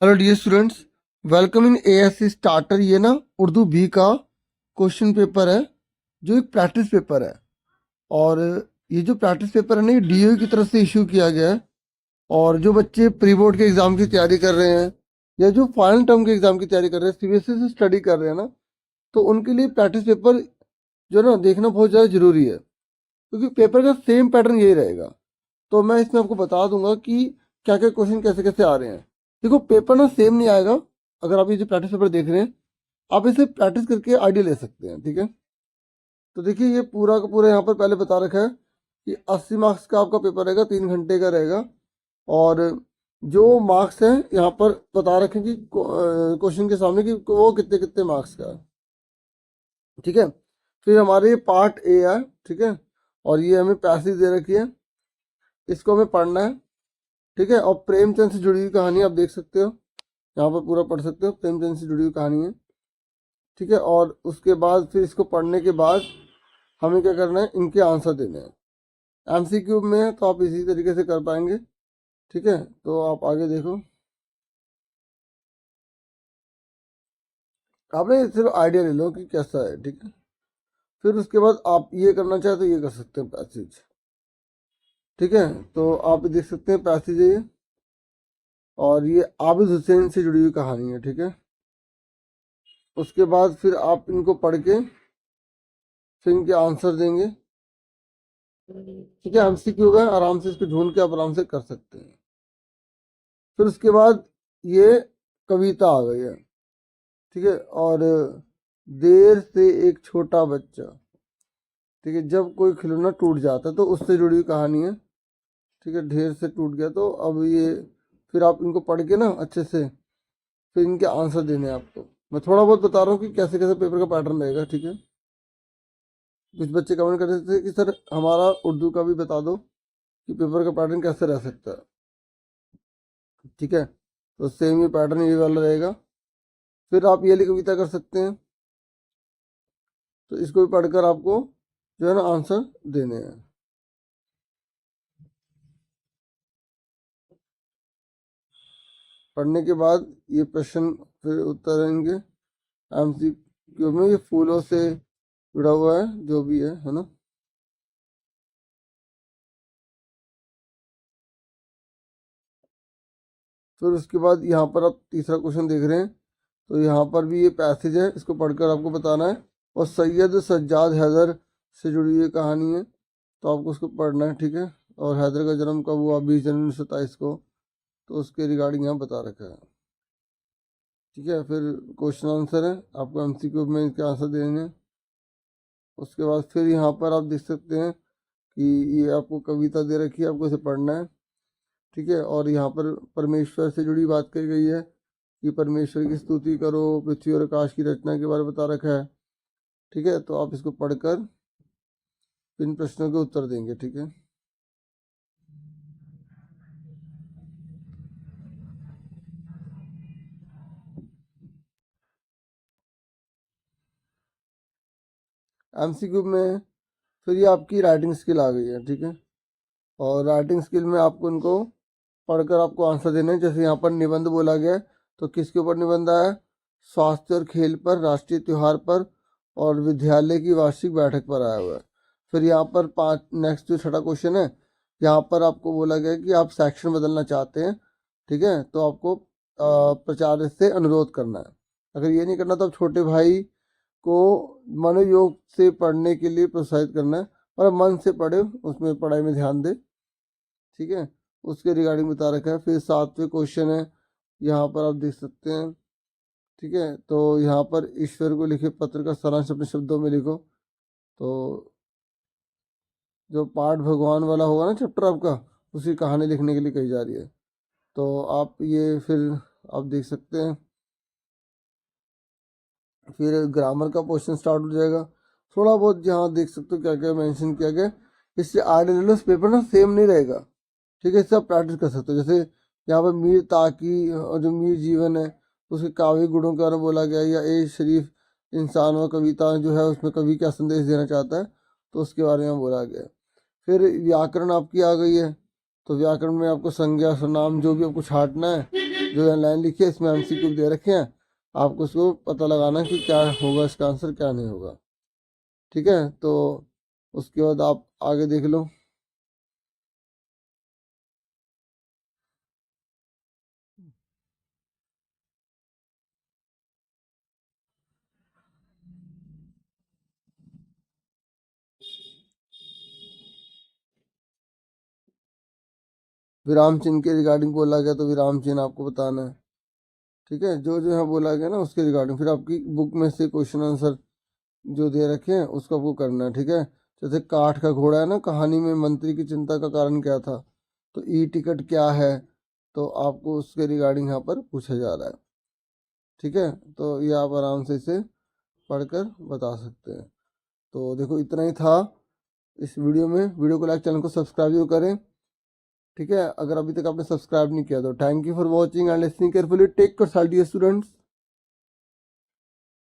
Hello dear students, welcome in ASC starter. ये ना Urdu B का क्वेश्चन पेपर है जो एक प्रैक्टिस पेपर है। और ये जो प्रैक्टिस पेपर है ना, ये डीओ की तरफ से इशू किया गया है। और जो बच्चे प्री बोर्ड के एग्ज़ाम की तैयारी कर रहे हैं या जो फाइनल टर्म के एग्ज़ाम की तैयारी कर रहे हैं, सीबीएसई से स्टडी कर रहे हैं ना, तो उनके लिए प्रैक्टिस पेपर जो है ना देखना बहुत ज़्यादा ज़रूरी है, क्योंकि पेपर का सेम पैटर्न यही रहेगा। तो मैं इसमें आपको बता दूंगा कि क्या क्या क्वेश्चन कैसे कैसे आ रहे हैं। देखो, पेपर ना सेम नहीं आएगा। अगर आप ये जो प्रैक्टिस पेपर देख रहे हैं, आप इसे प्रैक्टिस करके आइडिया ले सकते हैं, ठीक है। तो देखिए, ये पूरा का पूरा यहाँ पर पहले बता रखा है कि 80 मार्क्स का आपका पेपर रहेगा, 3 घंटे का रहेगा। और जो मार्क्स हैं यहाँ पर बता रखे हैं कि क्वेश्चन के सामने कि वो कितने कितने मार्क्स का है, ठीक है। फिर हमारे ये पार्ट ए है, ठीक है। और ये हमें पैसेज दे रखी है, इसको हमें पढ़ना है, ठीक है। और प्रेमचंद से जुड़ी हुई कहानी आप देख सकते हो, यहाँ पर पूरा पढ़ सकते हो। प्रेमचंद से जुड़ी हुई कहानी है, ठीक है। और उसके बाद फिर इसको पढ़ने के बाद हमें क्या करना है, इनके आंसर देने हैं। एमसीक्यू में है तो आप इसी तरीके से कर पाएंगे, ठीक है। तो आप आगे देखो, आपने सिर्फ आइडिया ले लो कि कैसा है, ठीक है। फिर उसके बाद आप ये करना चाहे तो ये कर सकते हैं, पैसेज, ठीक है। तो आप देख सकते हैं पैसेज है ये, और ये आबिद हुसैन से जुड़ी हुई कहानी है, ठीक है। उसके बाद फिर आप इनको पढ़ के फिर इनके आंसर देंगे, ठीक है। एमसीक्यू है, आराम से इसको ढूंढ के आप आराम से कर सकते हैं। फिर उसके बाद ये कविता आ गई है, ठीक है। और देर से एक छोटा बच्चा, ठीक है, जब कोई खिलौना टूट जाता है तो उससे जुड़ी हुई कहानी है, ठीक है। ढेर से टूट गया तो अब ये फिर आप इनको पढ़ के ना अच्छे से फिर इनके आंसर देने हैं आपको। मैं थोड़ा बहुत बता रहा हूँ कि कैसे कैसे पेपर का पैटर्न रहेगा, ठीक है। कुछ बच्चे कमेंट कर रहे थे कि सर हमारा उर्दू का भी बता दो कि पेपर का पैटर्न कैसे रह सकता है, ठीक है। तो सेम ये पैटर्न ये वाला रहेगा। फिर आप ये वाली कविता कर सकते हैं, तो इसको भी पढ़कर आपको जो है ना आंसर देने हैं। पढ़ने के बाद ये प्रश्न फिर उत्तर आएंगे एमसीक्यू में। ये फूलों से जुड़ा हुआ है, जो भी है ना। फिर उसके बाद यहाँ पर आप तीसरा क्वेश्चन देख रहे हैं, तो यहाँ पर भी ये पैसेज है, इसको पढ़कर आपको बताना है। और सैयद सज्जाद हैदर से जुड़ी हुई कहानी है, तो आपको उसको पढ़ना है, ठीक है। और हैदर का जन्म कब हुआ, 20 जनवरी 1927 को, तो उसके रिगार्डिंग यहाँ बता रखा है, ठीक है। फिर क्वेश्चन आंसर है, आपको एमसीक्यू में इसके आंसर देने हैं। उसके बाद फिर यहाँ पर आप देख सकते हैं कि ये आपको कविता दे रखी है, आपको इसे पढ़ना है, ठीक है। और यहाँ पर परमेश्वर से जुड़ी बात कही गई है कि परमेश्वर की स्तुति करो, पृथ्वी और आकाश की रचना के बारे में बता रखा है, ठीक है। तो आप इसको पढ़कर इन प्रश्नों के उत्तर देंगे, ठीक है। एमसीक्यू में फिर ये आपकी राइटिंग स्किल आ गई है, ठीक है। और राइटिंग स्किल में आपको इनको पढ़कर आपको आंसर देने हैं। जैसे यहाँ पर निबंध बोला गया है, तो किसके ऊपर निबंध आया है, स्वास्थ्य और खेल पर, राष्ट्रीय त्योहार पर और विद्यालय की वार्षिक बैठक पर आया हुआ है। फिर यहाँ पर पाँच नेक्स्ट जो छठा क्वेश्चन है, यहाँ पर आपको बोला गया है कि आप सेक्शन बदलना चाहते हैं, ठीक है। तो आपको प्राचार्य से अनुरोध करना है। अगर ये नहीं करना तो आप छोटे भाई को मनोयोग से पढ़ने के लिए प्रोत्साहित करना है, और मन से पढ़े, उसमें पढ़ाई में ध्यान दे, ठीक है। उसके रिगार्डिंग बता रखा है। फिर सातवें क्वेश्चन है, यहाँ पर आप देख सकते हैं, ठीक है। तो यहाँ पर ईश्वर को लिखे पत्र का सारांश अपने शब्दों में लिखो। तो जो पाठ भगवान वाला होगा ना चैप्टर आपका, उसी कहानी लिखने के लिए कही जा रही है। तो आप ये फिर आप देख सकते हैं। फिर ग्रामर का पोर्शन स्टार्ट हो जाएगा। थोड़ा बहुत यहाँ देख सकते हो क्या क्या मेंशन किया गया, इससे आगे ले लो। इस पेपर ना सेम नहीं रहेगा, ठीक है। इससे आप प्रैक्टिस कर सकते हो। जैसे यहाँ पर मीर ताकि और जो मीर जीवन है उसके काव्य गुणों के बारे में बोला गया, या ए शरीफ इंसान और कविता जो है उसमें कवि क्या संदेश देना चाहता है, तो उसके बारे में बोला गया। फिर व्याकरण आपकी आ गई है, तो व्याकरण में आपको संज्ञा सर्वनाम जो भी आपको छांटना है, जो है लाइन लिखी है इसमें एमसीक्यू दे रखे हैं, आपको उसको पता लगाना कि क्या होगा इसका आंसर क्या नहीं होगा। ठीक है, तो उसके बाद आप आगे देख लो। विराम चिन्ह के रिगार्डिंग बोला गया तो विराम चिन्ह आपको बताना है। ठीक है, जो जो यहाँ बोला गया ना उसके रिगार्डिंग फिर आपकी बुक में से क्वेश्चन आंसर जो दे रखे हैं उसको आपको करना है। ठीक है, जैसे काठ का घोड़ा है ना, कहानी में मंत्री की चिंता का कारण क्या था, तो ई टिकट क्या है, तो आपको उसके रिगार्डिंग यहाँ पर पूछा जा रहा है। ठीक है, तो ये आप आराम से इसे पढ़कर बता सकते हैं। तो देखो इतना ही था इस वीडियो में। वीडियो को लाइक, चैनल को सब्सक्राइब जरूर करें। ठीक है, अगर अभी तक आपने सब्सक्राइब नहीं किया तो thank you for watching and listening carefully. Take care dear students.